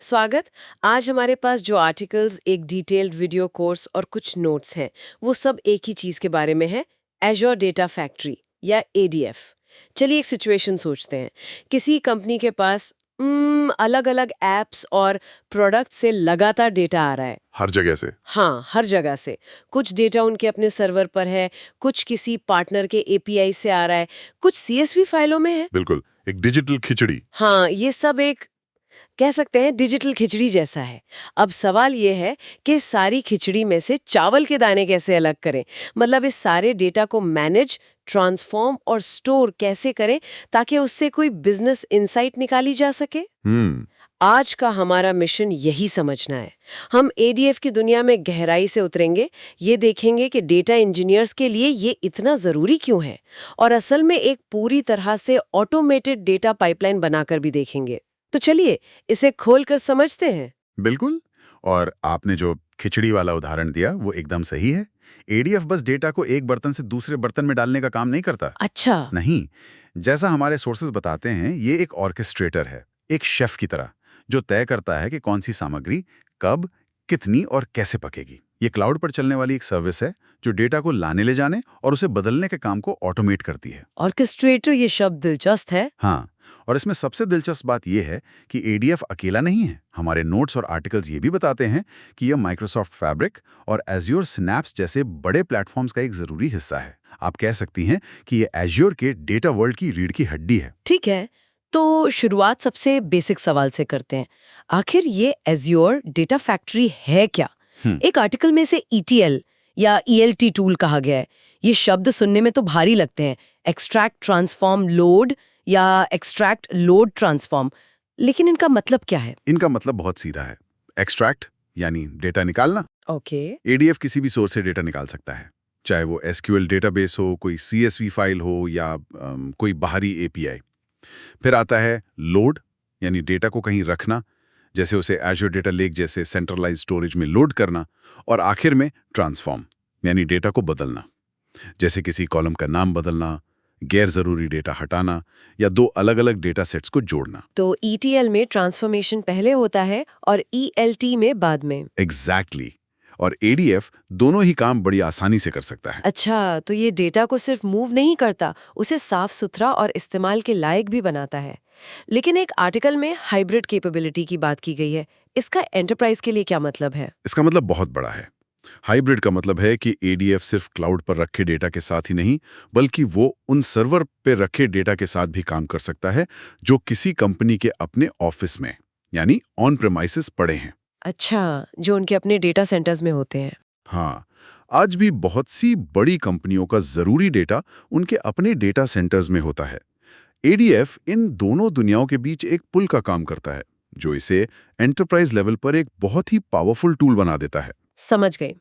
स्वागत। आज हमारे पास जो आर्टिकल्स, एक डिटेल्ड वीडियो कोर्स और कुछ नोट्स हैं, वो सब एक ही चीज के बारे में है। एज़्योर डेटा फैक्ट्री या एडीएफ। चलिए एक सिचुएशन सोचते हैं। किसी कंपनी के पास अलग अलग एप्स और प्रोडक्ट से लगातार डेटा आ रहा है। हर जगह से। हाँ, हर जगह से। कुछ डेटा उनके अपने सर्वर पर है, कुछ किसी पार्टनर के एपीआई से आ रहा है, कुछ सीएसवी फाइलों में है। बिल्कुल, एक डिजिटल खिचड़ी। हाँ, ये सब एक कह सकते हैं डिजिटल खिचड़ी जैसा है। अब सवाल ये है कि सारी खिचड़ी में से चावल के दाने कैसे अलग करें। मतलब इस सारे डेटा को मैनेज, ट्रांसफॉर्म और स्टोर कैसे करें ताकि उससे कोई बिजनेस इंसाइट निकाली जा सके। हम्म। आज का हमारा मिशन यही समझना है। हम एडीएफ की दुनिया में गहराई से उतरेंगे, ये देखेंगे कि डेटा इंजीनियर्स के लिए ये इतना जरूरी क्यों है, और असल में एक पूरी तरह से ऑटोमेटेड डेटा पाइपलाइन बनाकर भी देखेंगे। तो चलिए इसे खोलकर समझते हैं। बिल्कुल। और आपने जो खिचड़ी वाला उदाहरण दिया वो एकदम सही है। एडीएफ बस डेटा को एक बर्तन से दूसरे बर्तन में डालने का काम नहीं करता। अच्छा। नहीं, जैसा हमारे सोर्सेज बताते हैं, ये एक ऑर्केस्ट्रेटर है, एक शेफ की तरह, जो तय करता है कि कौन सी सामग्री कब, कितनी और कैसे पकेगी। ये क्लाउड पर चलने वाली एक सर्विस है जो डेटा को लाने ले जाने और उसे बदलने के काम को ऑटोमेट करती है। ऑर्केस्ट्रेटर, ये शब्द दिलचस्प है। हाँ, और इसमें सबसे दिलचस्प बात यह है कि एडीएफ अकेला नहीं है। हमारे नोट्स और आर्टिकल्स ये भी बताते हैं कि यह माइक्रोसॉफ्ट फैब्रिक और एज्योर सिनैप्स जैसे बड़े प्लेटफॉर्म्स का एक जरूरी हिस्सा है। आप कह सकती हैं कि यह एज्योर के डेटा वर्ल्ड की रीढ़ की हड्डी है। ठीक है, तो शुरुआत सबसे बेसिक सवाल से करते हैं। आखिर ये एज़्योर डेटा फैक्ट्री है क्या? हम्म। एक आर्टिकल में से ईटीएल या ईएलटी टूल कहा गया है। ये शब्द सुनने में तो भारी लगते हैं, एक्सट्रैक्ट ट्रांसफॉर्म लोड या एक्सट्रैक्ट लोड ट्रांसफॉर्म। लेकिन इनका मतलब क्या है? इनका मतलब बहुत सीधा है। एक्सट्रैक्ट यानी डेटा निकालना। ओके। एडीएफ किसी भी सोर्स से डेटा निकाल सकता है, चाहे वो एसक्यूएल डेटाबेस हो, कोई सीएसवी फाइल हो या कोई बाहरी एपीआई। फिर आता है लोड, यानी डेटा को कहीं रखना, जैसे उसे एज़्योर डेटा लेक जैसे सेंट्रलाइज स्टोरेज में लोड करना। और आखिर में ट्रांसफॉर्म, यानी डेटा को बदलना, जैसे किसी कॉलम का नाम बदलना, गैर जरूरी डेटा हटाना या दो अलग अलग डेटा सेट्स को जोड़ना। तो ईटीएल में ट्रांसफॉर्मेशन पहले होता है और ईएलटी में बाद में। एग्जैक्टली। और एडीएफ दोनों ही काम बड़ी आसानी से कर सकता है। अच्छा, तो ये डेटा को सिर्फ मूव नहीं करता, उसे साफ सुथरा और इस्तेमाल के लायक भी बनाता है। लेकिन एक आर्टिकल में हाइब्रिड कैपेबिलिटी की बात की गई है। इसका एंटरप्राइज के लिए क्या मतलब है? इसका मतलब बहुत बड़ा है। हाइब्रिड का मतलब है कि एडीएफ सिर्फ क्लाउड पर रखे डेटा के साथ ही नहीं, बल्कि वो उन सर्वर पे रखे डेटा के साथ भी काम कर सकता है जो किसी कंपनी के अपने ऑफिस में, यानी ऑन प्रेमाइसिस पड़े हैं। अच्छा, जो उनके अपने डेटा सेंटर्स में होते हैं। हाँ, आज भी बहुत सी बड़ी कंपनियों का जरूरी डेटा उनके अपने डेटा सेंटर्स में होता है। एडीएफ इन दोनों दुनियाओं के बीच एक पुल का काम करता है, जो इसे एंटरप्राइज लेवल पर एक बहुत ही पावरफुल टूल बना देता है। समझ गई।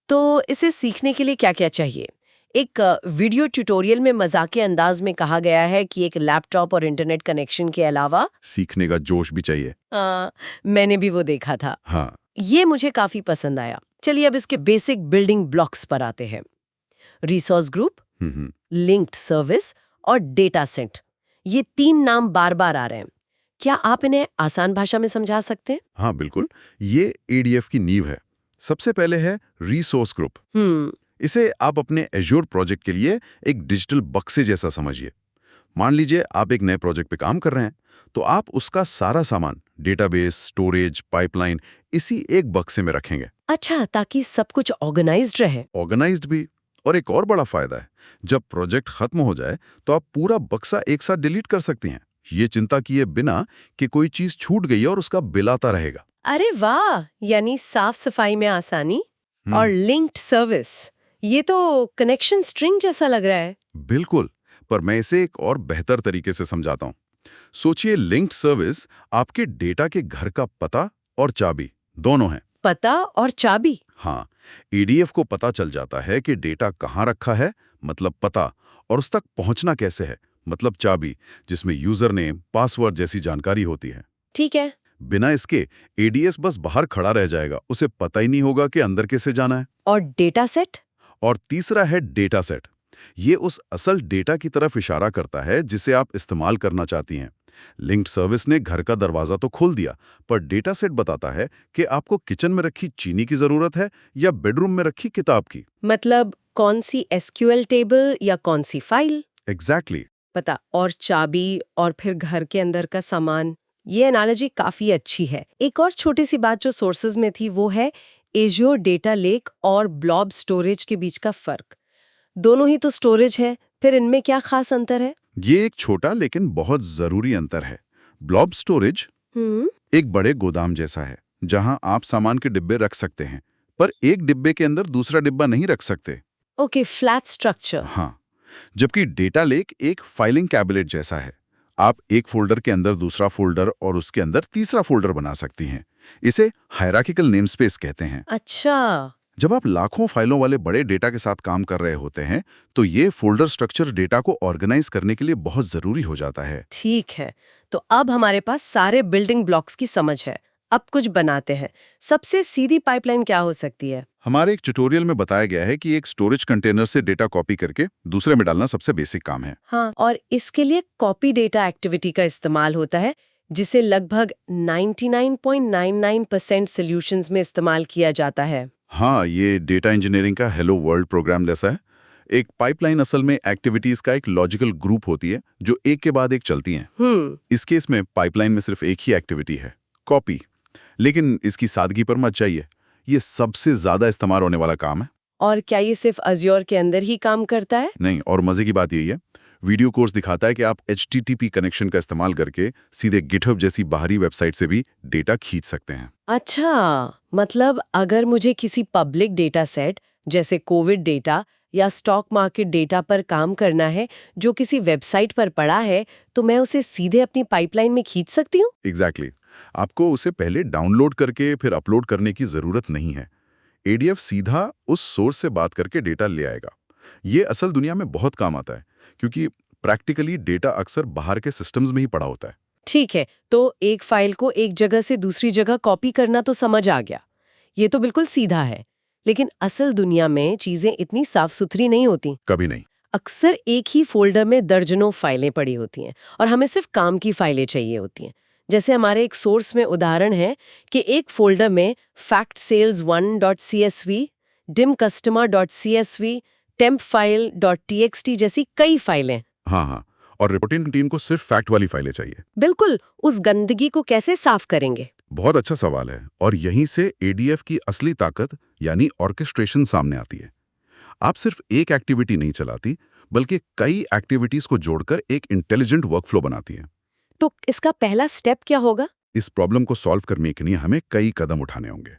तो इसे सीखने के लिए क्या-क्या चाहिए? एक वीडियो ट्यूटोरियल में मजाकिया अंदाज में कहा गया है कि एक लैपटॉप और इंटरनेट कनेक्शन के अलावा सीखने का जोश भी चाहिए। मैंने भी वो देखा था। हाँ। ये मुझे काफी पसंद आया। चलिए अब इसके बेसिक बिल्डिंग ब्लॉक्स पर आते हैं। रिसोर्स ग्रुप, हम्म। लिंक्ड सर्विस और डेटा सेट, ये तीन नाम बार बार आ रहे हैं। क्या आप इन्हें आसान भाषा में समझा सकते हैं? हाँ बिल्कुल, ये एडीएफ की नींव है। सबसे पहले है रिसोर्स ग्रुप। इसे आप अपने एज्योर प्रोजेक्ट के लिए एक डिजिटल बक्से जैसा समझिए। मान लीजिए आप एक नए प्रोजेक्ट पे काम कर रहे हैं, तो आप उसका सारा सामान, डेटाबेस, स्टोरेज, पाइपलाइन, इसी एक बक्से में रखेंगे। अच्छा, ताकि सब कुछ ऑर्गेनाइज्ड रहे। ऑर्गेनाइज्ड भी। और एक और बड़ा फायदा है, जब प्रोजेक्ट खत्म हो जाए तो आप पूरा बक्सा एक साथ डिलीट कर सकती हैं, ये चिंता किए बिना कि कोई चीज छूट गई है और उसका बिल आता रहेगा। अरे वाह, यानी साफ सफाई में आसानी। और लिंक्ड सर्विस, ये तो कनेक्शन स्ट्रिंग जैसा लग रहा है। बिल्कुल, पर मैं इसे एक और बेहतर तरीके से समझाता हूँ। सोचिए, लिंक्ड सर्विस आपके डेटा के घर का पता और चाबी दोनों हैं। पता और चाबी। हाँ, एडीएफ को पता चल जाता है कि डेटा कहाँ रखा है, मतलब पता, और उस तक पहुंचना कैसे है, मतलब चाबी, जिसमें यूजर नेम, पासवर्ड जैसी जानकारी होती है। ठीक है। बिना इसके एडीएस बस बाहर खड़ा रह जाएगा, उसे पता ही नहीं होगा कि अंदर कैसे जाना है। और डेटा सेट? और तीसरा है डेटा सेट। ये उस असल डेटा की तरफ इशारा करता है जिसे आप इस्तेमाल करना चाहती हैं। लिंक्ड सर्विस ने घर का दरवाजा तो खोल दिया, पर डेटा सेट बताता है कि आपको किचन में रखी चीनी की जरूरत है या बेडरूम में रखी किताब की। मतलब कौन सी एसक्यूएल टेबल या कौन सी फाइल, एग्जैक्टली। पता, और चाबी और फिर घर के अंदर का सामान। ये एनालॉजी काफी अच्छी है। एक और छोटी सी बात जो सोर्सेज में थी वो है एज्योर डेटा लेक और ब्लॉब स्टोरेज के बीच का फर्क। दोनों ही तो स्टोरेज है, फिर इनमें क्या खास अंतर है? ये एक छोटा लेकिन बहुत जरूरी अंतर है। ब्लॉब स्टोरेज एक बड़े गोदाम जैसा है जहां आप सामान के डिब्बे रख सकते हैं, पर एक डिब्बे के अंदर दूसरा डिब्बा नहीं रख सकते। Okay, flat structure. हाँ, जबकि डेटा लेक एक फाइलिंग कैबिनेट जैसा है। आप एक फोल्डर के अंदर दूसरा फोल्डर और उसके अंदर तीसरा फोल्डर बना सकती हैं। इसे हायरार्किकल नेमस्पेस कहते हैं। अच्छा। जब आप लाखों फाइलों वाले बड़े डेटा के साथ काम कर रहे होते हैं, तो ये फोल्डर स्ट्रक्चर डेटा को ऑर्गेनाइज करने के लिए बहुत जरूरी हो जाता है। ठीक है, तो अब हमारे पास सारे बिल्डिंग ब्लॉक्स की समझ है। अब कुछ बनाते हैं। सबसे सीधी पाइपलाइन क्या हो सकती है? हमारे एक ट्यूटोरियल में बताया गया है कि एक स्टोरेज कंटेनर से डेटा कॉपी करके दूसरे में डालना सबसे बेसिक काम है। हाँ, और इसके लिए कॉपी डेटा एक्टिविटी का इस्तेमाल होता है, जिसे लगभग 99.99% सॉल्यूशंस में इस्तेमाल किया जाता है। हाँ, ये डेटा इंजीनियरिंग का हेलो वर्ल्ड प्रोग्राम जैसा है। एक पाइपलाइन असल में एक्टिविटीज का एक लॉजिकल ग्रुप होती है जो एक के बाद एक चलती हैं। इस केस में पाइपलाइन में सिर्फ एक ही एक्टिविटी है, कॉपी। लेकिन इसकी सादगी पर मत जाइए, ये सबसे ज्यादा इस्तेमाल होने वाला काम है। और क्या ये सिर्फ अज्योर के अंदर ही काम करता है? नहीं, और मजे की बात यही है, वीडियो कोर्स दिखाता है कि आप HTTP कनेक्शन का इस्तेमाल करके सीधे गिटहब जैसी बाहरी वेबसाइट से भी डेटा खींच सकते हैं। अच्छा, मतलब अगर मुझे किसी पब्लिक डेटा सेट जैसे कोविड डेटा या स्टॉक मार्केट डेटा पर काम करना है जो किसी वेबसाइट पर पड़ा है, तो मैं उसे सीधे अपनी पाइपलाइन में खींच सकती हूँ? एग्जैक्टली। आपको उसे पहले डाउनलोड करके फिर अपलोड करने की जरूरत नहीं है। ADF सीधा उस सोर्स से बात करके डेटा ले आएगा। ये असल दुनिया में बहुत काम आता है, क्योंकि प्रैक्टिकली डेटा अक्सर बाहर के सिस्टम्स में ही पड़ा होता है। ठीक है, तो एक फाइल को एक जगह से दूसरी जगह कॉपी करना तो समझ आ गया। ये तो बिल्कुल सीधा है। लेकिन असल दुनिया में चीजें इतनी साफ सुथरी नहीं होती। कभी नहीं। अक्सर एक ही फोल्डर में दर्जनों फाइलें पड़ी होती हैं और हमें सिर्फ काम की फाइलें चाहिए होती हैं। जैसे हमारे एक सोर्स में उदाहरण है कि एक फोल्डर में factsales1.csv, dimcustomer.csv, tempfile.txt जैसी कई फाइलें। हाँ, और रिपोर्टिंग टीम को सिर्फ फैक्ट वाली फाइलें चाहिए। बिल्कुल, उस गंदगी को कैसे साफ करेंगे? बहुत अच्छा सवाल है, और यहीं से ADF की असली ताकत यानी ऑर्केस्ट्रेशन सामने आती है। आप सिर्फ एक एक्टिविटी नहीं चलाती, बल्कि कई एक्टिविटीज को जोड़कर एक इंटेलिजेंट वर्कफ्लो बनाती है। तो इसका पहला स्टेप क्या होगा? इस प्रॉब्लम को सॉल्व करने के लिए हमें कई कदम उठाने होंगे।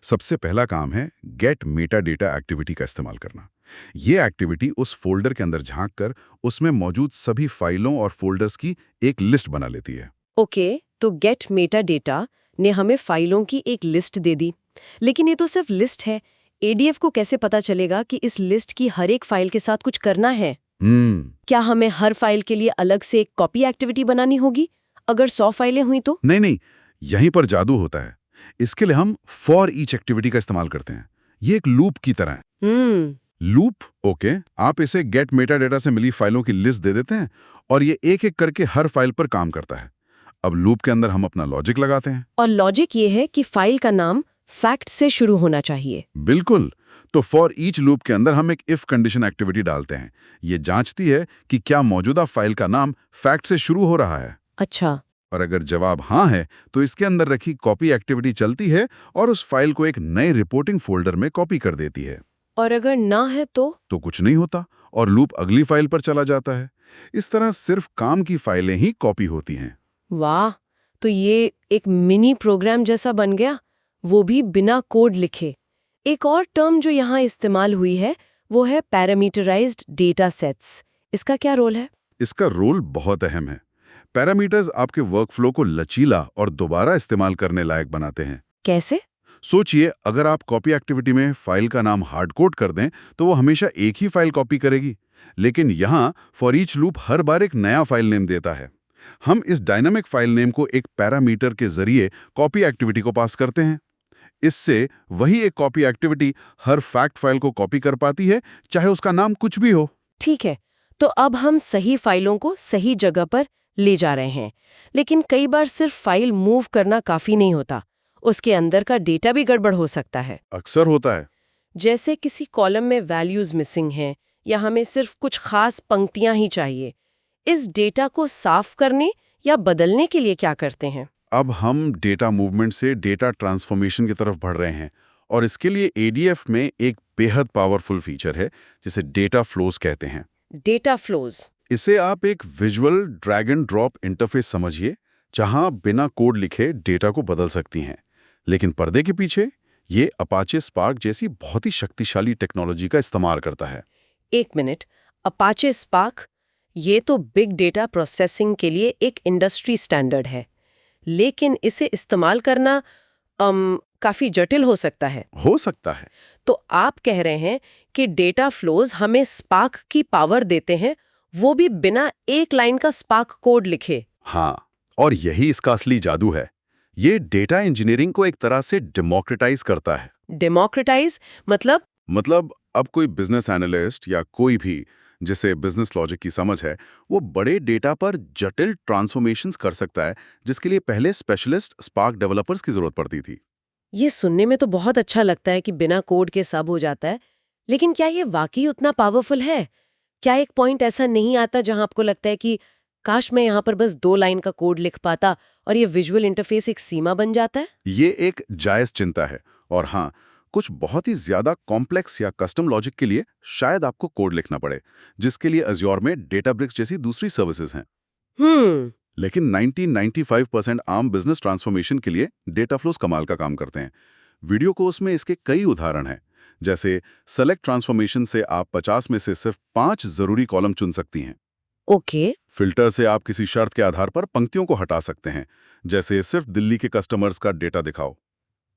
सबसे पहला काम है गेट मेटा डेटा एक्टिविटी का इस्तेमाल करना। ये एक्टिविटी उस फोल्डर के अंदर झांककर उसमें मौजूद सभी फाइलों और फोल्डर्स की एक लिस्ट बना लेती है। ओके, तो गेट मेटा डेटा ने हमें फाइलों की एक लिस्ट दे दी, लेकिन ये तो सिर्फ लिस्ट है। ADF को कैसे पता चलेगा कि इस लिस्ट की हर एक फाइल के साथ कुछ करना है? क्या हमें हर फाइल के लिए अलग से एक कॉपी एक्टिविटी बनानी होगी? अगर 100 फाइलें हुई तो? नहीं, यहीं पर जादू होता है। इसके लिए हम फॉर ईच एक्टिविटी का इस्तेमाल करते हैं। ये एक लूप की तरह है। लूप, ओके, आप इसे गेट मेटा डेटा से मिली फाइलों की लिस्ट दे देते हैं और ये एक एक करके हर फाइल पर काम करता है। अब लूप के अंदर हम अपना लॉजिक लगाते हैं। और लॉजिक ये है कि फाइल का नाम फैक्ट से शुरू होना चाहिए। बिल्कुल। तो फॉर ईच लूप के अंदर हम एक इफ कंडीशन एक्टिविटी डालते हैं। ये जांचती है कि क्या मौजूदा फाइल का नाम फैक्ट से शुरू हो रहा है। अच्छा। और अगर जवाब हाँ है, तो इसके अंदर रखी कॉपी एक्टिविटी चलती है और उस फाइल को एक नए रिपोर्टिंग फोल्डर में कॉपी कर देती है। और अगर ना है तो कुछ नहीं होता और लूप अगली फाइल पर चला जाता है। इस तरह सिर्फ काम की फाइलें ही कॉपी होती हैं। वाह, तो ये एक मिनी प्रोग्राम जैसा बन गया, वो भी बिना कोड लिखे। एक और टर्म जो यहाँ इस्तेमाल हुई है वो है पैरामीटराइज्ड डेटा सेट्स। इसका क्या रोल है? इसका रोल बहुत अहम है। पैरामीटर्स आपके वर्कफ्लो को लचीला और दोबारा इस्तेमाल करने लायक बनाते हैं। कैसे? सोचिए, अगर आप कॉपी एक्टिविटी में फाइल का नाम हार्ड कोड कर दें, तो वो हमेशा एक ही फाइल कॉपी करेगी। लेकिन यहाँ फॉर ईच लूप हर बार एक नया फाइल नेम देता है। हम इस डायनामिक फाइल नेम को एक पैरामीटर के जरिए कॉपी एक्टिविटी को पास करते हैं। इससे वही एक कॉपी एक्टिविटी हर फैक्ट फाइल को कॉपी कर पाती है, चाहे उसका नाम कुछ भी हो। ठीक है, तो अब हम सही फाइलों को सही जगह पर ले जा रहे हैं। लेकिन कई बार सिर्फ फाइल मूव करना काफ़ी नहीं होता, उसके अंदर का डेटा भी गड़बड़ हो सकता है। अक्सर होता है। जैसे किसी कॉलम में वैल्यूज मिसिंग हैं या हमें सिर्फ कुछ खास पंक्तियां ही चाहिए। इस डेटा को साफ करने या बदलने के लिए क्या करते हैं? अब हम डेटा मूवमेंट से डेटा ट्रांसफॉर्मेशन की तरफ बढ़ रहे हैं और इसके लिए एडीएफ में एक बेहद पावरफुल फीचर है जिसे डेटा फ्लोज कहते हैं। Data flows. इसे आप एक visual drag and drop interface समझिए, जहां आप बिना कोड लिखे डेटा को बदल सकती हैं। लेकिन पर्दे के पीछे ये अपाचे स्पार्क जैसी बहुत ही शक्तिशाली टेक्नोलॉजी का इस्तेमाल करता है। एक मिनट, अपाचे स्पार्क, ये तो बिग डेटा प्रोसेसिंग के लिए एक इंडस्ट्री स्टैंडर्ड है, लेकिन इसे इस्तेमाल करना काफी जटिल हो सकता है। हो सकता है। तो आप कह रहे हैं कि डेटा फ्लोज हमें स्पार्क की पावर देते हैं, वो भी बिना एक लाइन का स्पार्क कोड लिखे। हाँ, और यही इसका असली जादू है। ये डेटा इंजीनियरिंग को एक तरह से डेमोक्रेटाइज करता है। डेमोक्रेटाइज मतलब अब कोई बिजनेस एनालिस्ट या कोई भी जिसे बिजनेस लॉजिक की समझ है, वो बड़े डेटा पर जटिल ट्रांसफॉर्मेशंस कर सकता है, जिसके लिए पहले स्पेशलिस्ट स्पार्क डेवलपर्स की जरूरत पड़ती थी। ये सुनने में तो बहुत अच्छा लगता है कि बिना कोड के सब हो जाता है, लेकिन क्या ये वाकई उतना पावरफुल है? क्या एक पॉइंट ऐसा नहीं आता जहां आपको लगता है कि काश मैं यहाँ पर बस 2 लाइन का कोड लिख पाता और ये विजुअल इंटरफेस एक सीमा बन जाता है? ये एक जायज चिंता है, और हाँ, कुछ बहुत ही ज्यादा कॉम्प्लेक्स या कस्टम लॉजिक के लिए शायद आपको कोड लिखना पड़े, जिसके लिए अज्योर में डेटाब्रिक्स जैसी दूसरी सर्विसेज हैं। लेकिन 90-95% आम बिजनेस ट्रांसफॉर्मेशन के लिए डेटा फ्लोस कमाल का काम करते हैं। वीडियो कोर्स में इसके कई उदाहरण हैं। जैसे सेलेक्ट ट्रांसफॉर्मेशन से आप 50 में से सिर्फ 5 जरूरी कॉलम चुन सकती हैं। ओके। फिल्टर से आप किसी शर्त के आधार पर पंक्तियों को हटा सकते हैं, जैसे सिर्फ दिल्ली के कस्टमर्स का डेटा दिखाओ।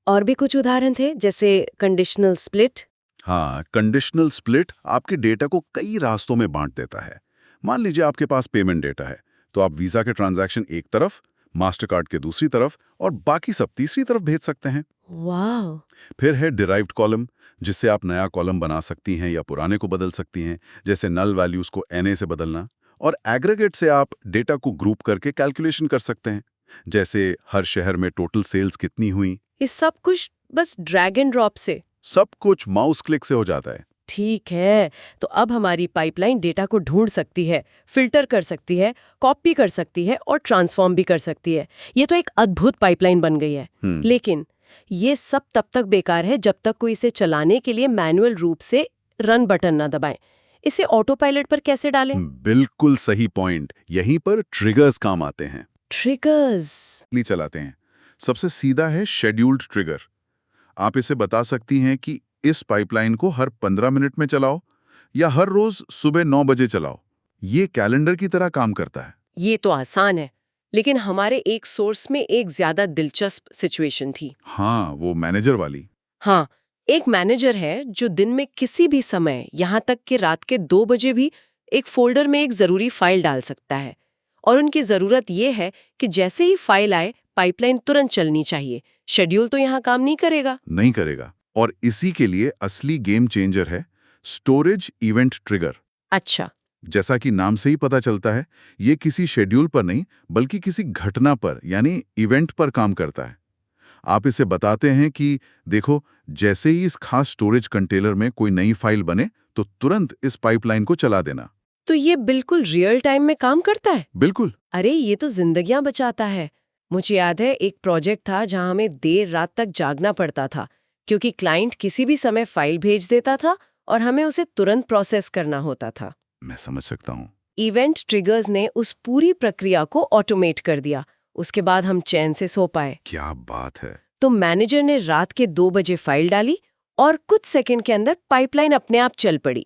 और भी कुछ उदाहरण थे, जैसे कंडीशनल स्प्लिट। हाँ, कंडीशनल स्प्लिट आपके डेटा को कई रास्तों में बांट देता है। मान लीजिए आपके पास पेमेंट डेटा है, तो आप वीजा के ट्रांजैक्शन एक तरफ, मास्टर कार्ड के दूसरी तरफ और बाकी सब तीसरी तरफ भेज सकते हैं। वाह। फिर है डिराइव्ड कॉलम, जिससे आप नया कॉलम बना सकती हैं या पुराने को बदल सकती हैं, जैसे नल वैल्यूज को एनए से बदलना। और एग्रीगेट से आप डेटा को ग्रुप करके कैलकुलेशन कर सकते हैं, जैसे हर शहर में टोटल सेल्स कितनी हुई। ये सब कुछ बस ड्रैग एंड ड्रॉप से? सब कुछ माउस क्लिक से हो जाता है। ठीक है, तो अब हमारी पाइपलाइन डेटा को ढूंढ सकती है, फिल्टर कर सकती है, कॉपी कर सकती है और ट्रांसफॉर्म भी कर सकती है। ये तो एक अद्भुत पाइपलाइन बन गई है। लेकिन ये सब तब तक बेकार है जब तक कोई इसे चलाने के लिए मैनुअल रूप से रन बटन ना दबाएं। इसे ऑटो पायलट पर कैसे डालें? बिल्कुल सही पॉइंट। यहीं पर ट्रिगर्स काम आते हैं। ट्रिगर्स चलाते हैं। सबसे सीधा है शेड्यूल्ड ट्रिगर। आप इसे बता सकती हैं कि इस पाइपलाइन को हर 15 मिनट में चलाओ या हर रोज सुबह 9 बजे चलाओ। ये कैलेंडर की तरह काम करता है। ये तो आसान है, लेकिन हमारे एक सोर्स में एक ज्यादा दिलचस्प सिचुएशन थी। हाँ, वो मैनेजर वाली। हाँ, एक मैनेजर है जो दिन में किसी भी समय, यहाँ तक कि रात के 2 बजे भी एक फोल्डर में एक जरूरी फाइल डाल सकता है। और उनकी जरूरत ये है कि जैसे ही फाइल आए पाइपलाइन तुरंत चलनी चाहिए। शेड्यूल तो यहाँ काम नहीं करेगा। और इसी के लिए असली गेम चेंजर है स्टोरेज इवेंट ट्रिगर। अच्छा। जैसा कि नाम से ही पता चलता है, ये किसी शेड्यूल पर नहीं बल्कि किसी घटना पर यानी इवेंट पर काम करता है। आप इसे बताते हैं कि देखो, जैसे ही इस खास स्टोरेज कंटेनर में कोई नई फाइल बने तो तुरंत इस पाइपलाइन को चला देना। तो ये बिल्कुल रियल टाइम में काम करता है? बिल्कुल। अरे ये तो जिंदगियां बचाता है। मुझे याद है एक प्रोजेक्ट था जहां हमें देर रात तक जागना पड़ता था, क्योंकि क्लाइंट किसी भी समय फाइल भेज देता था और हमें उसे तुरंत प्रोसेस करना होता था। मैं समझ सकता हूँ। इवेंट ट्रिगर्स ने उस पूरी प्रक्रिया को ऑटोमेट कर दिया। उसके बाद हम चैन से सो पाए। क्या बात है। तो मैनेजर ने रात के 2 बजे फाइल डाली और कुछ सेकंड के अंदर पाइपलाइन अपने आप चल पड़ी।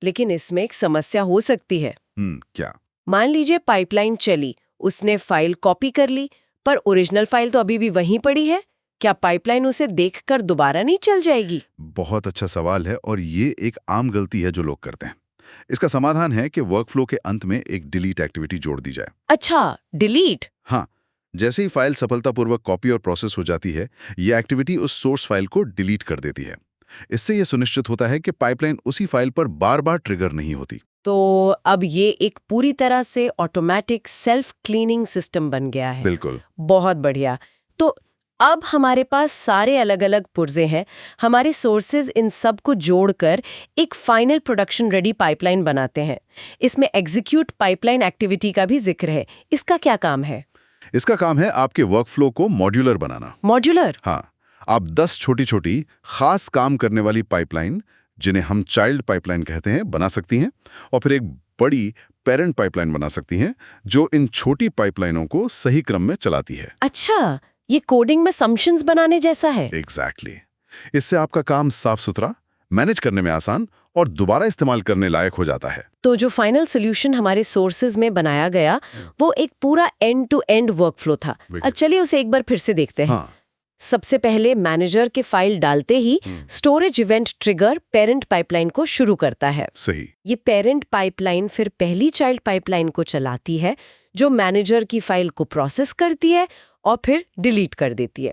लेकिन इसमें एक समस्या हो सकती है। क्या? मान लीजिए पाइपलाइन चली, उसने फाइल कॉपी कर ली, पर ओरिजिनल फाइल तो अभी भी वहीं पड़ी है। क्या पाइपलाइन उसे देखकर दोबारा नहीं चल जाएगी? बहुत अच्छा सवाल है, और ये एक आम गलती है जो लोग करते हैं। इसका समाधान है कि वर्कफ्लो के अंत में एक डिलीट एक्टिविटी जोड़ दी जाए। अच्छा, डिलीट? हाँ, जैसे ही फाइल सफलतापूर्वक कॉपी और प्रोसेस हो जाती है, ये एक्टिविटी उस सोर्स फाइल को डिलीट कर देती है। इससे यह सुनिश्चित होता है कि पाइपलाइन उसी फाइल पर बार बार ट्रिगर नहीं होती। तो अब ये एक पूरी तरह से ऑटोमेटिक सेल्फ क्लीनिंग सिस्टम बन गया है। बिल्कुल। बहुत बढ़िया। तो अब हमारे पास सारे अलग अलग पुर्जे हैं। हमारे सोर्सेज इन सब को जोड़कर एक फाइनल प्रोडक्शन रेडी पाइपलाइन बनाते हैं। इसमें एग्जीक्यूट पाइपलाइन एक्टिविटी का भी जिक्र है। इसका क्या काम है? इसका काम है आपके वर्कफ्लो को मॉड्यूलर बनाना। मॉड्यूलर? हाँ, आप 10 छोटी-छोटी खास काम करने वाली पाइपलाइन, जिन्हें हम चाइल्ड पाइपलाइन कहते हैं, बना सकती हैं और फिर एक बड़ी पेरेंट पाइपलाइन बना सकती हैं जो इन छोटी पाइपलाइनों को सही क्रम में चलाती है। अच्छा, ये कोडिंग में सम्पशंस बनाने जैसा है। एग्जैक्टली। इससे आपका काम साफ सुथरा, मैनेज करने में आसान और दोबारा इस्तेमाल करने लायक हो जाता है। तो जो फाइनल सोल्यूशन हमारे सोर्सेज में बनाया गया वो एक पूरा एंड टू एंड वर्कफ्लो था। चलिए उसे एक बार फिर से देखते हैं। हाँ। सबसे पहले मैनेजर के फाइल डालते ही storage event trigger parent pipeline को शुरू करता है। सही। ये पेरेंट पाइपलाइन फिर पहली चाइल्ड पाइपलाइन को चलाती है जो मैनेजर की फाइल को प्रोसेस करती है और फिर डिलीट कर देती है।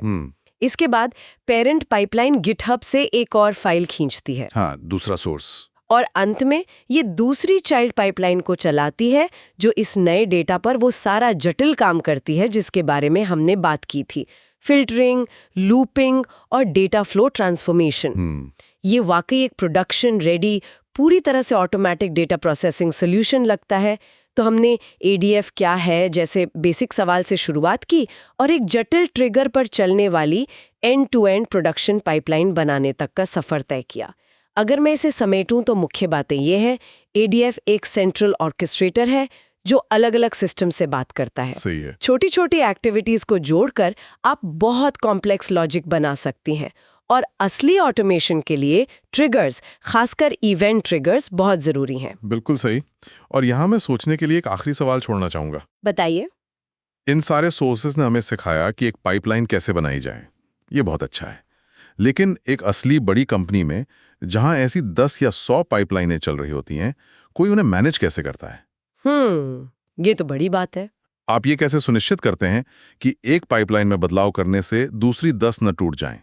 इसके बाद पेरेंट पाइपलाइन गिटहब से एक और फाइल खींचती है। हाँ, दूसरा सोर्स। और अंत में ये दूसरी चाइल्ड पाइपलाइन को चलाती है जो इस नए डेटा पर वो सारा जटिल काम करती है जिसके बारे में हमने बात की थी, फिल्टरिंग, लूपिंग और डेटा फ्लो ट्रांसफॉर्मेशन। ये वाकई एक प्रोडक्शन रेडी पूरी तरह से ऑटोमेटिक डेटा प्रोसेसिंग सोल्यूशन लगता है। तो हमने ADF क्या है जैसे बेसिक सवाल से शुरुआत की और एक जटिल ट्रिगर पर चलने वाली end to end production pipeline बनाने तक का सफर तय किया। अगर मैं इसे समेटूं तो मुख्य बातें ये हैं, ADF एक सेंट्रल ऑर्केस्ट्रेटर है जो अलग अलग सिस्टम से बात करता है। सही है। छोटी छोटी एक्टिविटीज को जोड़कर आप बहुत कॉम्प्लेक्स लॉजिक बना सकती हैं और असली ऑटोमेशन के लिए ट्रिगर्स, खासकर इवेंट ट्रिगर्स, बहुत जरूरी हैं। बिल्कुल सही। और यहाँ मैं सोचने के लिए एक आखिरी सवाल छोड़ना चाहूंगा। बताइए। इन सारे सोर्सेज ने हमें सिखाया कि एक पाइपलाइन कैसे बनाई जाए, ये बहुत अच्छा है। लेकिन एक असली बड़ी कंपनी में जहां ऐसी 10 या 100 पाइपलाइनें चल रही होती हैं, कोई उन्हें मैनेज कैसे करता है? ये तो बड़ी बात है। आप ये कैसे सुनिश्चित करते हैं कि एक पाइपलाइन में बदलाव करने से दूसरी 10 न टूट जाएं?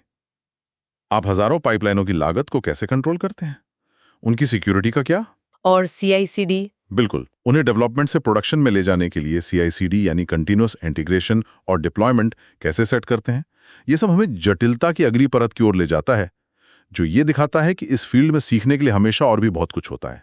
आप हजारों पाइपलाइनों की लागत को कैसे कंट्रोल करते हैं? उनकी सिक्योरिटी का क्या? और CI/CD? बिल्कुल, उन्हें डेवलपमेंट से प्रोडक्शन में ले जाने के लिए CI/CD यानी कंटिन्यूअस इंटीग्रेशन और डिप्लॉयमेंट कैसे सेट करते हैं? ये सब हमें जटिलता की अगली परत की ओर ले जाता है, जो ये दिखाता है कि इस फील्ड में सीखने के लिए हमेशा और भी बहुत कुछ होता है।